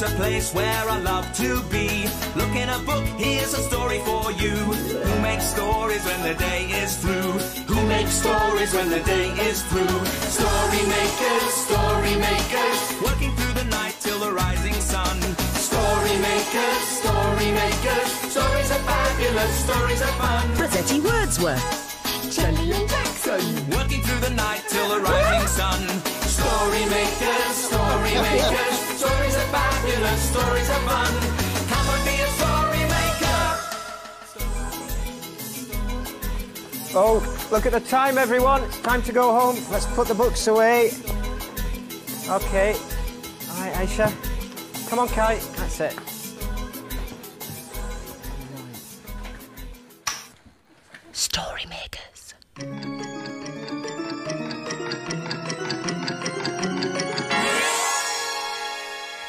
a place where I love to be. Look in a book, here's a story for you. Who makes stories when the day is through? Who makes stories when the day is through? Story makers, working through the night till the rising sun. Story makers, stories are fabulous, stories are fun. Rossetti Wordsworth. Jelly and Jackson. Working through the night till the rising sun. Story makers, stories are fabulous, stories are fun. Come and be a story maker. Oh, look at the time, everyone. It's time to go home. Let's put the books away. Okay. All right, Aisha. Come on, Kai. That's it. Story makers.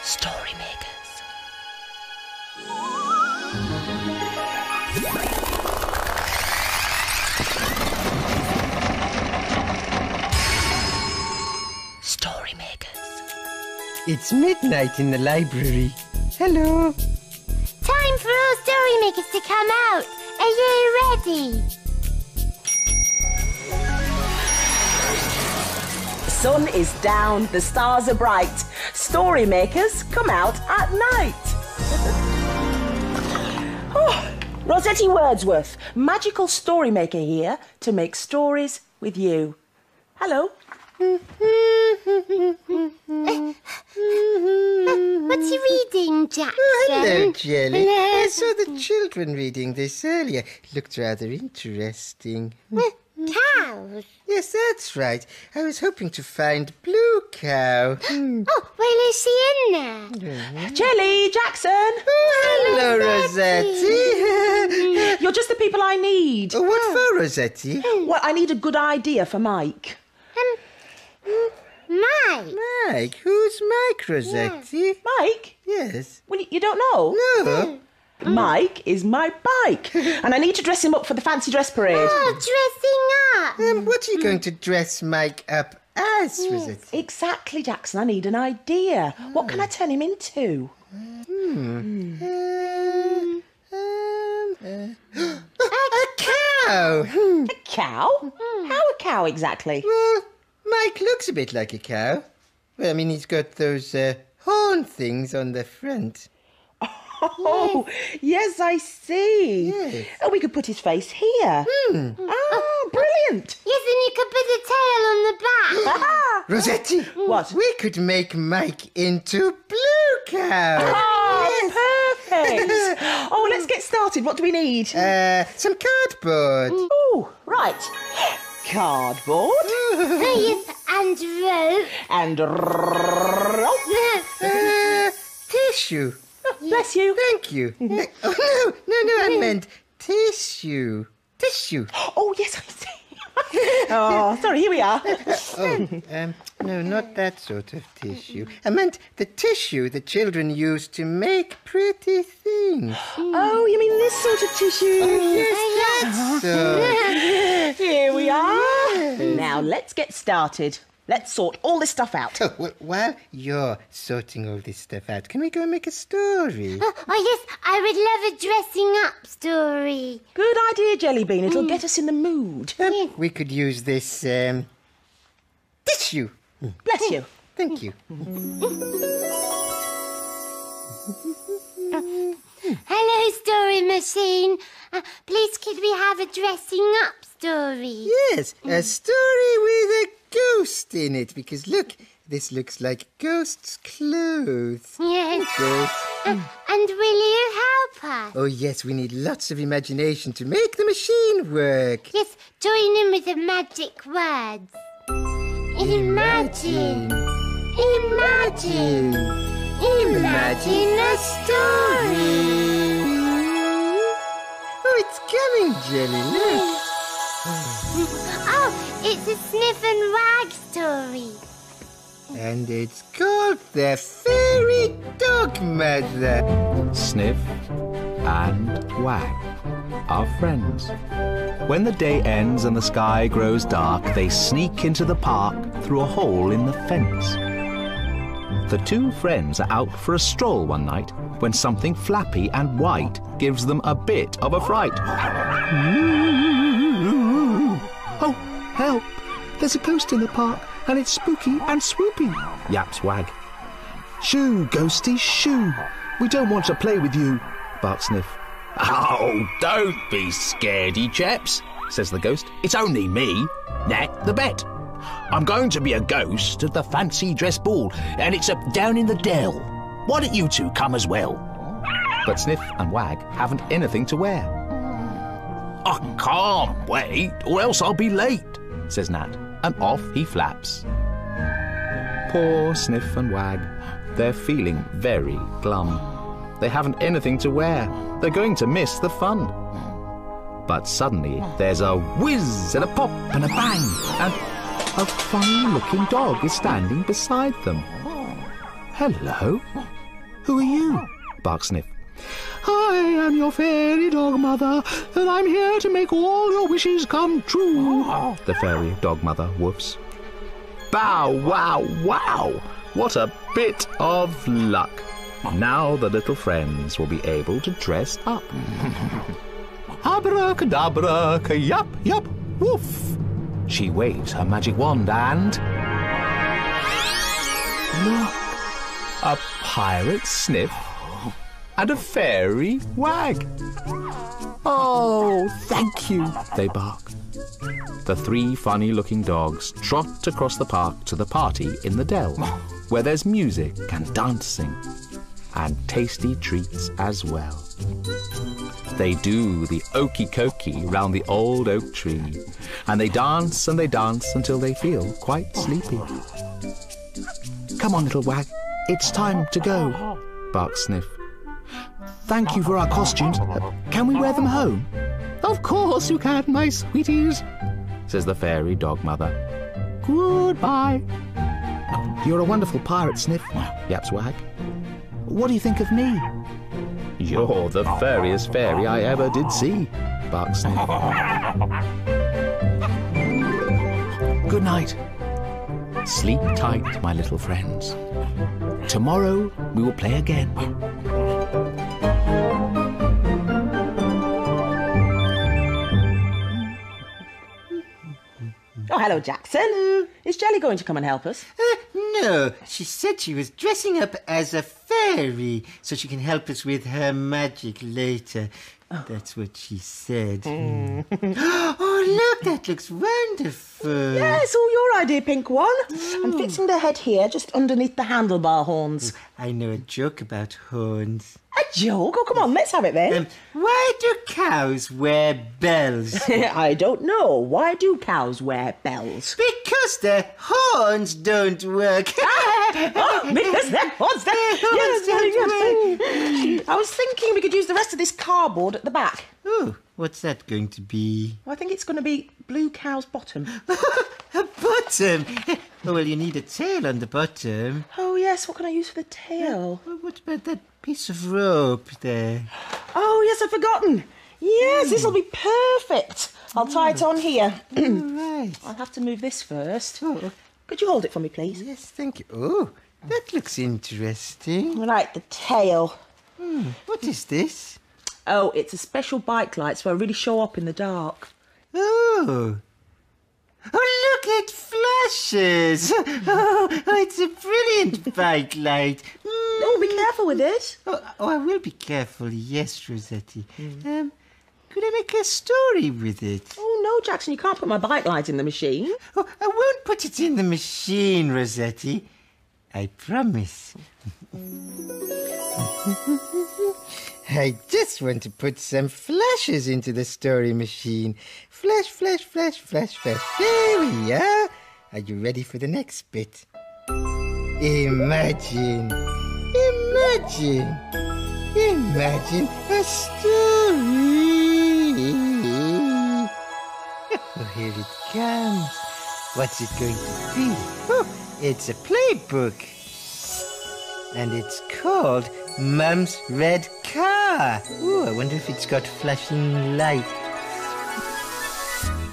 Story makers. Story makers. It's midnight in the library. Hello. Time for all story makers to come out. Are you ready? The sun is down, the stars are bright. Story makers come out at night. Oh, Rossetti Wordsworth, magical story maker here to make stories with you. Hello. What's he reading, Jackson? Oh, hello, Jelly. Hello. I saw the children reading this earlier. It looked rather interesting. Cows? Yes, that's right. I was hoping to find Blue Cow. Oh, well, is he in there? Jelly, Jackson. Oh, hello, Rossetti. You're just the people I need. Oh, what for, Rossetti? Well, I need a good idea for Mike. Mike? Mike? Who's Mike, Rossetti? Mike? Yes. Well, you don't know? No. Mike is my bike, and I need to dress him up for the fancy dress parade. Oh, dressing up. What are you going to dress Mike up as, Rossetti? Exactly, Jackson. I need an idea. What can I turn him into? A cow! A cow? How a cow exactly? Well, Mike looks a bit like a cow. Well, I mean, he's got those horn things on the front. Oh, yes, I see. Yes. Oh, we could put his face here. Oh, brilliant. Yes, and you could put a tail on the back. Rossetti! What? We could make Mike into Blue Cow! Oh, perfect. Oh, let's get started. What do we need? Some cardboard. Oh, right. Cardboard Yes, and rope. and rope. Tissue. Bless you. Thank you. Oh, no, I meant tissue. Tissue. Oh, yes, I see. Oh, sorry, here we are. No, not that sort of tissue. I meant the tissue the children use to make pretty things. Oh, you mean this sort of tissue? Yes, that's so. Here we are. Now, let's get started. Let's sort all this stuff out. Oh, well, while you're sorting all this stuff out, can we go and make a story? Oh, yes, I would love a dressing up story. Good idea, Jellybean. It'll get us in the mood. We could use this tissue. Bless you. Thank you. Hello, story machine. Please, could we have a dressing up story? Yes, a story with a ghost in it, because look, this looks like ghost's clothes. Yes. Ghost. And will you help us? Oh, yes, we need lots of imagination to make the machine work. Yes, join in with the magic words. Imagine. Imagine. Imagine a story. Oh, it's coming, Jelly, look. Oh, it's a Sniff and Wag story. And it's called The Fairy Dog Mother. Sniff and Wag are friends. When the day ends and the sky grows dark, they sneak into the park through a hole in the fence. The two friends are out for a stroll one night when something flappy and white gives them a bit of a fright. Oh, help! There's a ghost in the park and it's spooky and swoopy, yaps Wag. Shoo, ghosty, shoo! We don't want to play with you, barks Sniff. Oh, don't be scaredy, chaps, says the ghost. It's only me, Nat the Bet. I'm going to be a ghost at the fancy dress ball, and it's down in the dell. Why don't you two come as well? But Sniff and Wag haven't anything to wear. I can't wait, or else I'll be late, says Nat, and off he flaps. Poor Sniff and Wag. They're feeling very glum. They haven't anything to wear. They're going to miss the fun. But suddenly there's a whizz and a pop and a bang, and a funny-looking dog is standing beside them. Hello? Who are you? Barks Sniff. I am your fairy dog mother, and I'm here to make all your wishes come true, the fairy dog mother woofs. Bow, wow, wow! What a bit of luck! Now the little friends will be able to dress up. Abracadabra, yup, yup, woof! She waves her magic wand and... Look! A pirate Sniff and a fairy Wag. Oh, thank you, they bark. The three funny-looking dogs trot across the park to the party in the dell, where there's music and dancing, and tasty treats as well. They do the okey-cokey round the old oak tree, and they dance until they feel quite sleepy. Come on, little Wag, it's time to go, barks Sniff. Thank you for our costumes. Can we wear them home? Of course you can, my sweeties, says the fairy dog mother. Goodbye. You're a wonderful pirate, Sniff, yaps Wag. What do you think of me? You're the fairiest fairy I ever did see, barks Sniff. Good night. Sleep tight, my little friends. Tomorrow we will play again. Oh, hello, Jackson. Is Jelly going to come and help us? No, she said she was dressing up as a fairy so she can help us with her magic later. Oh. That's what she said. Oh, look, that looks wonderful. Yeah, it's all your idea, Pink One. I'm fixing the head here, just underneath the handlebar horns. I know a joke about horns. A joke? Oh, come on, let's have it then. Why do cows wear bells? I don't know. Why do cows wear bells? Because their horns don't work. Because their horns don't work. I was thinking we could use the rest of this cardboard at the back. Oh, what's that going to be? I think it's going to be Blue Cow's bottom. A bottom? Oh, well, you need a tail on the bottom. Oh, yes, what can I use for the tail? Well, what about that piece of rope there? Oh, yes, I've forgotten. Yes, this will be perfect. I'll tie it on here. Right. I'll have to move this first. Oh. Could you hold it for me, please? Yes, thank you. Oh, that looks interesting. Right, the tail. What is this? Oh, it's a special bike light so I really show up in the dark. Oh, look, it flashes. Oh, it's a brilliant bike light. Oh, be careful with it. Oh, I will be careful, yes, Rossetti. Could I make a story with it? Oh, no, Jackson, you can't put my bike light in the machine. Oh, I won't put it in the machine, Rossetti. I promise. I just want to put some flashes into the story machine. Flash, flash, flash, flash, flash. There we are. Are you ready for the next bit? Imagine a story. Oh, here it comes. What's it going to be? Oh, it's a playbook. And it's called Mum's Red Car. Oh, I wonder if it's got flashing light.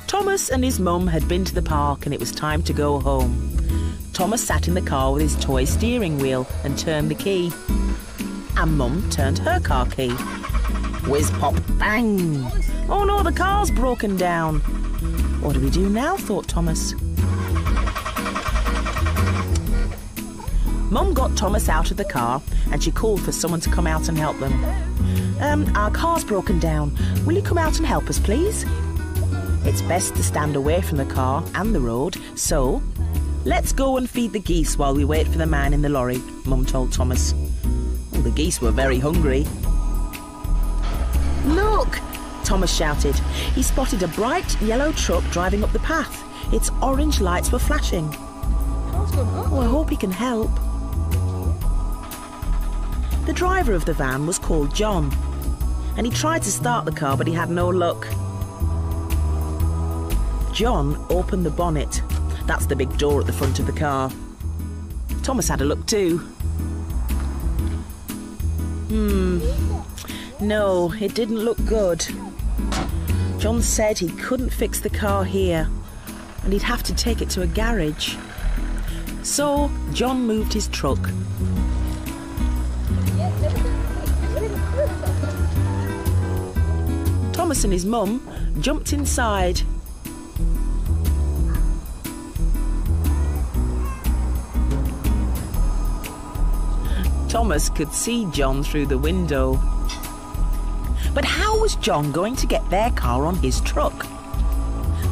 Thomas and his mum had been to the park and it was time to go home. Thomas sat in the car with his toy steering wheel and turned the key. And Mum turned her car key. Whizz, pop, bang! Oh no, the car's broken down. What do we do now, thought Thomas. Mum got Thomas out of the car and she called for someone to come out and help them. Our car's broken down. Will you come out and help us, please? It's best to stand away from the car and the road, so let's go and feed the geese while we wait for the man in the lorry, Mum told Thomas. Well, the geese were very hungry. Look! Thomas shouted. He spotted a bright yellow truck driving up the path. Its orange lights were flashing. Oh, I hope he can help. The driver of the van was called John, and he tried to start the car, but he had no luck. John opened the bonnet. That's the big door at the front of the car. Thomas had a look too. No, it didn't look good. John said he couldn't fix the car here, and he'd have to take it to a garage. So John moved his truck. Thomas and his mum jumped inside. Thomas could see John through the window. But how was John going to get their car on his truck?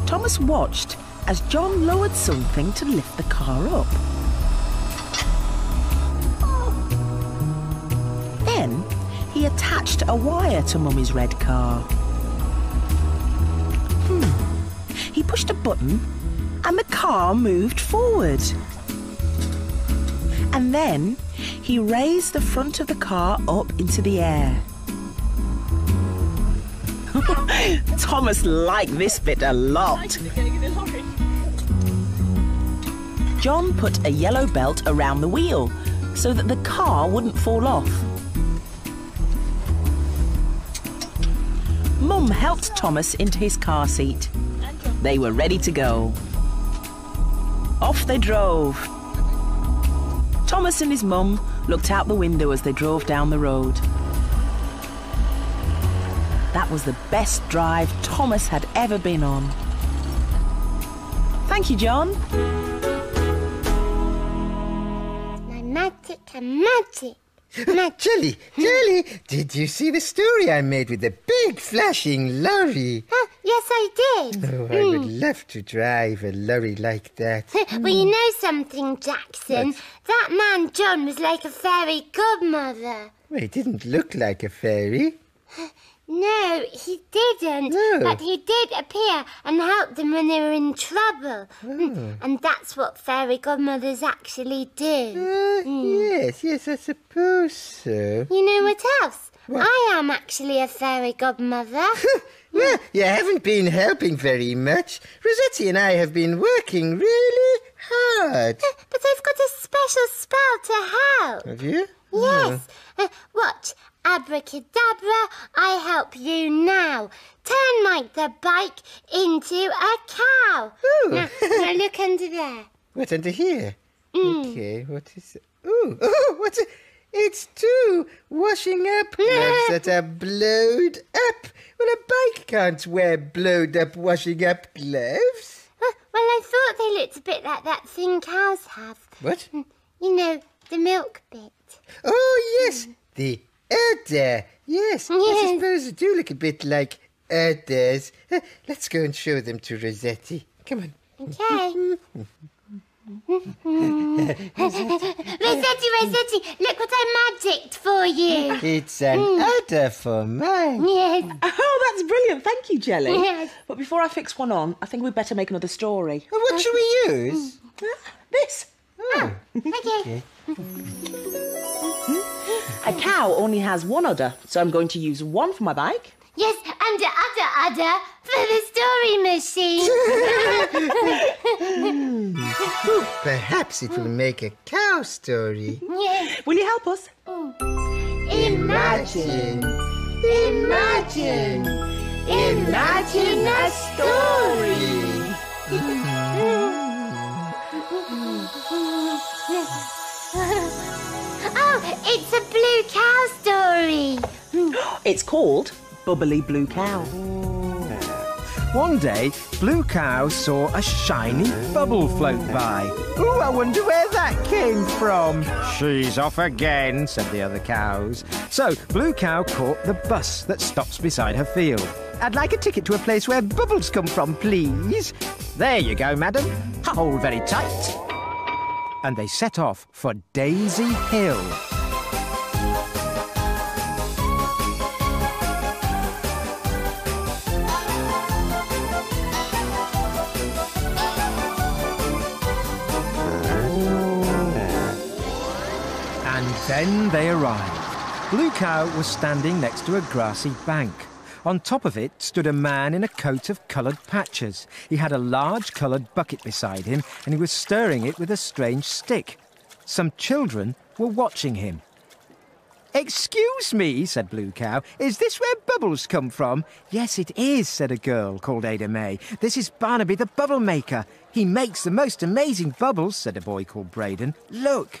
Thomas watched as John lowered something to lift the car up. Then he attached a wire to Mummy's red car. He pushed a button and the car moved forward. And then he raised the front of the car up into the air. Thomas liked this bit a lot. John put a yellow belt around the wheel so that the car wouldn't fall off. Mum helped Thomas into his car seat. They were ready to go. Off they drove. Thomas and his mum looked out the window as they drove down the road. That was the best drive Thomas had ever been on. Thank you, John. My magic and magic. Jelly, did you see the story I made with the big flashing lorry? Yes, I did. Oh, I would love to drive a lorry like that. Well, you know something, Jackson? That man John was like a fairy godmother. Well, he didn't look like a fairy. No, he didn't. No. But he did appear and help them when they were in trouble. And that's what fairy godmothers actually do. Yes, I suppose so. You know what else? I am actually a fairy godmother. Well, you haven't been helping very much. Rossetti and I have been working really hard. But I've got a special spell to help. Have you? Yes. Watch. Abracadabra, I help you now. Turn Mike the bike into a cow. Ooh. Now look under there. What, under here? Okay, what is it? Oh, what's it? It's two washing up gloves that are blowed up. Well, a bike can't wear blowed up washing up gloves. Well, I thought they looked a bit like that thing cows have. What? You know, the milk bit. Oh, yes, the udder. Yes, I suppose they do look a bit like udders. Let's go and show them to Rossetti. Come on. Okay. Rossetti, look what I magicked for you. It's an udder for mine. Yes. Oh, that's brilliant. Thank you, Jelly. Yes. But before I fix one on, I think we'd better make another story. What should we use? This. Oh. Okay. A cow only has one udder, so I'm going to use one for my bike. Yes, and the udder for the story machine. Perhaps it will make a cow story. Yes. Will you help us? Imagine a story. It's called Bubbly Blue Cow. One day, Blue Cow saw a shiny bubble float by. Ooh, I wonder where that came from. She's off again, said the other cows. So Blue Cow caught the bus that stops beside her field. I'd like a ticket to a place where bubbles come from, please. There you go, madam. Hold very tight. And they set off for Daisy Hill. And then they arrived. Blue Cow was standing next to a grassy bank. On top of it stood a man in a coat of coloured patches. He had a large coloured bucket beside him and he was stirring it with a strange stick. Some children were watching him. "Excuse me," said Blue Cow, "is this where bubbles come from?" "Yes, it is," said a girl called Ada May. "This is Barnaby the bubble maker. He makes the most amazing bubbles," said a boy called Braden. "Look."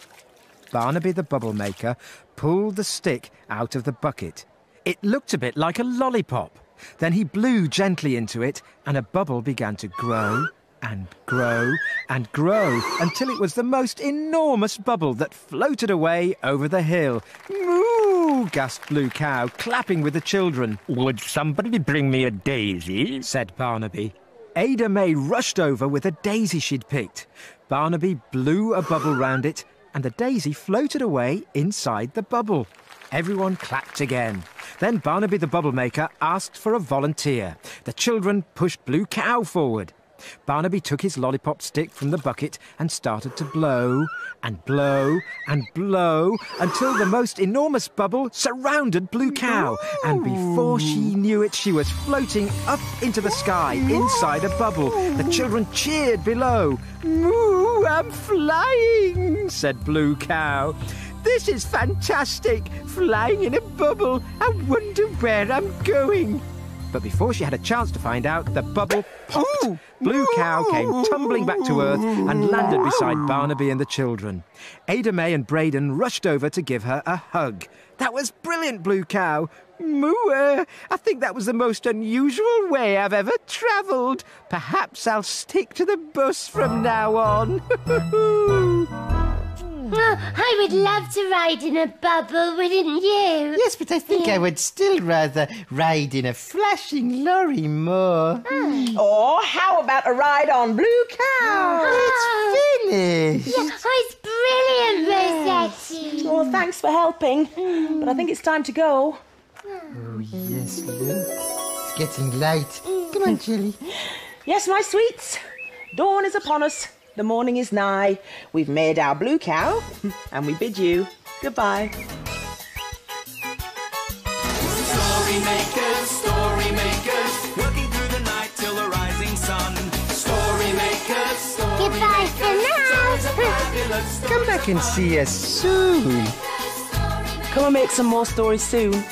Barnaby the bubble maker pulled the stick out of the bucket. It looked a bit like a lollipop. Then he blew gently into it and a bubble began to grow and grow and grow until it was the most enormous bubble that floated away over the hill. "Moo!" gasped Blue Cow, clapping with the children. Would somebody bring me a daisy? Said Barnaby. Ada May rushed over with a daisy she'd picked. Barnaby blew a bubble round it and the daisy floated away inside the bubble. Everyone clapped again. Then Barnaby the bubble maker asked for a volunteer. The children pushed Blue Cow forward. Barnaby took his lollipop stick from the bucket and started to blow and blow and blow until the most enormous bubble surrounded Blue Cow. And before she knew it, she was floating up into the sky inside a bubble. The children cheered below. "Moo, I'm flying," said Blue Cow. "This is fantastic, flying in a bubble. I wonder where I'm going." But before she had a chance to find out, the bubble popped. Blue Cow came tumbling back to earth and landed beside Barnaby and the children. Ada May and Braden rushed over to give her a hug. "That was brilliant, Blue Cow." "Moo, I think that was the most unusual way I've ever travelled. Perhaps I'll stick to the bus from now on." Oh, I would love to ride in a bubble, wouldn't you? Yes, but I think I would still rather ride in a flashing lorry more. Or how about a ride on Blue Cow? It's finished. Yeah, oh, it's brilliant, Rossetti. Oh, thanks for helping. But I think it's time to go. Oh, yes, look. It's getting light. Come on, Jelly. Yes, my sweets. Dawn is upon us. The morning is nigh. We've made our Blue Cow, and we bid you goodbye. Story makers, working through the night till the rising sun. Story makers, Goodbye for now. Come back and see us soon. Come and make some more stories soon.